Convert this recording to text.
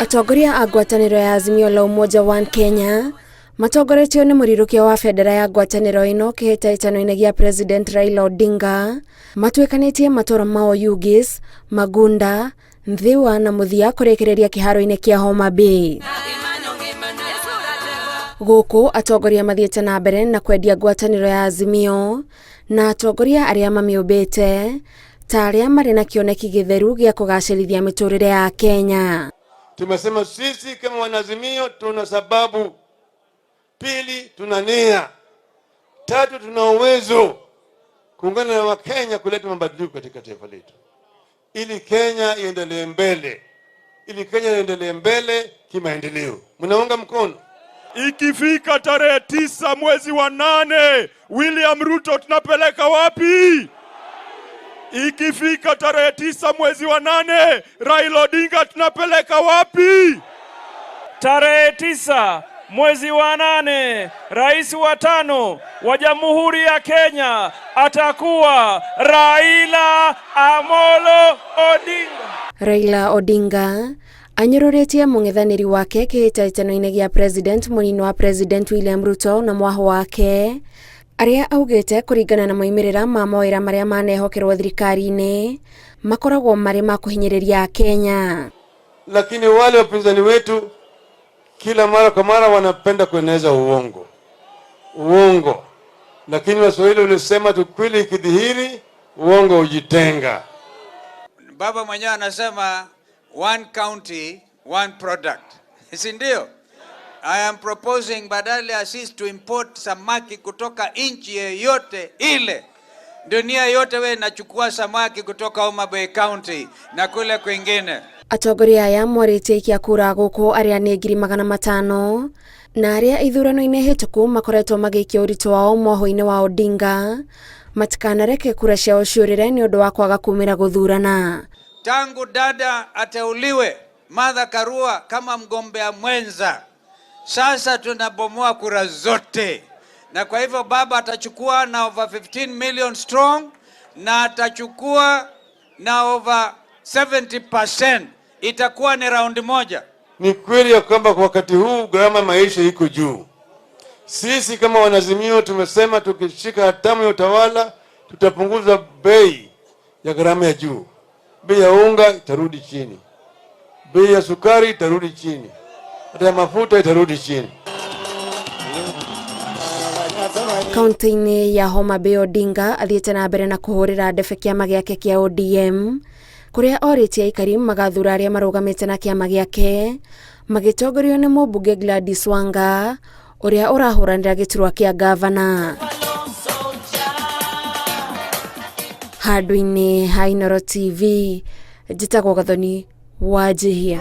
Atongoria a ngwatanĩro ya Azimio la Umoja One Kenya matongoretio nĩ mũrirũkia wa bendera ya ngwatanĩro ĩno kĩhĩtahĩtano-inĩ gĩa President Raila Odinga matuĩkanĩtie matora mao Yugis, Magunda, Nthiwa na Muthia kũrĩkĩrĩria kĩharo-inĩ kĩa Homa Bay. Gũkũ atongoria mathiĩte na mbere na kwendia ngwatanĩro ya Azimio na atongoria arĩa mamĩũmbĩte ta arĩa marĩ na kĩoneki gĩtheru gĩa kũgacĩrithia mĩtũrĩre ya Kenya. Tumesema sisi kama wanazimio tuna sababu, pili tuna nia, tatu tuna uwezo kuungana na Wakenya kuleta mabadiliko katika taifa letu ili Kenya iendelee mbele, kimaendeleo. Mnaunga mkono? Ikifika tarehe 9 mwezi wa 8, William Ruto tunapeleka wapi? Ikifika tarehe 9 mwezi wa 8, Raila Odinga tunapeleka wapi? Tarehe 9 mwezi wa 8, rais wa 5 wa Jamhuri ya Kenya atakuwa Raila Amolo Odinga. Raila Odinga anyũrũrĩtie mũng'ethanĩri wake kĩhĩtahĩtano-inĩ gĩa President mũnini wa President William Ruto na mwaho wake, arĩa augĩte kũringana na moimĩrĩra ma mawĩra marĩa manehokerwo thirikari-inĩ makoragwo marĩ ma kũhinyĩrĩria Kenya. Lakini wale wapinzani wetu kila mara kwa mara wanapenda kueneza uongo. Lakini Waswahili walisema tu kweli ikidhihiri uongo ujitenga. Baba mwenyewe anasema one county, one product. Si ndio? I am proposing badala ya sisi to import samaki kutoka nchi yote ile, dunia yote we nachukua samaki kutoka Homa Bay County na kule kwingine. Atongoria aya morĩtie ikia kura gũkũ arĩa nĩ 500,000 na arĩa ithurano-inĩ hĩtũku makoretwo magĩikia ũritũ wao mwaho-inĩ wa Odinga matikanareke kura ciao ciũrĩre nĩ ũndũ wa kwaga kumĩra gũthurana. Tangu dada ateuliwe Martha Karua kama mgombea mwenza, sasa tunabomoa kura zote, na kwa hivyo baba atachukua na over 15 million strong na atachukua na over 70%. Itakuwa ni raundi moja. Ni kweli ya kwamba kwa wakati huu gharama maisha iko juu. Sisi kama wanazimio tumesema tukishika hatamu ya utawala tutapunguza bei ya gharama ya juu. Bei ya unga itarudi chini, bei ya sukari itarudi chini, hata ya mafuta itarudi chini. Kaunti-inĩ ya Homa Bay, Odinga athiĩte na mbere na kũhũrĩra ndebe kĩama gĩake kĩa ODM kũrĩa orĩtie aikari magathura arĩa marũgamĩte na kĩama gĩake magĩtongorio nĩ mũmbunge Gladys Wanga ũrĩa ũrahũranĩra gĩturwa kĩa gavana. Handũ-inĩ ha Inooro TV, njĩtagwo Gathoni Wanjihia.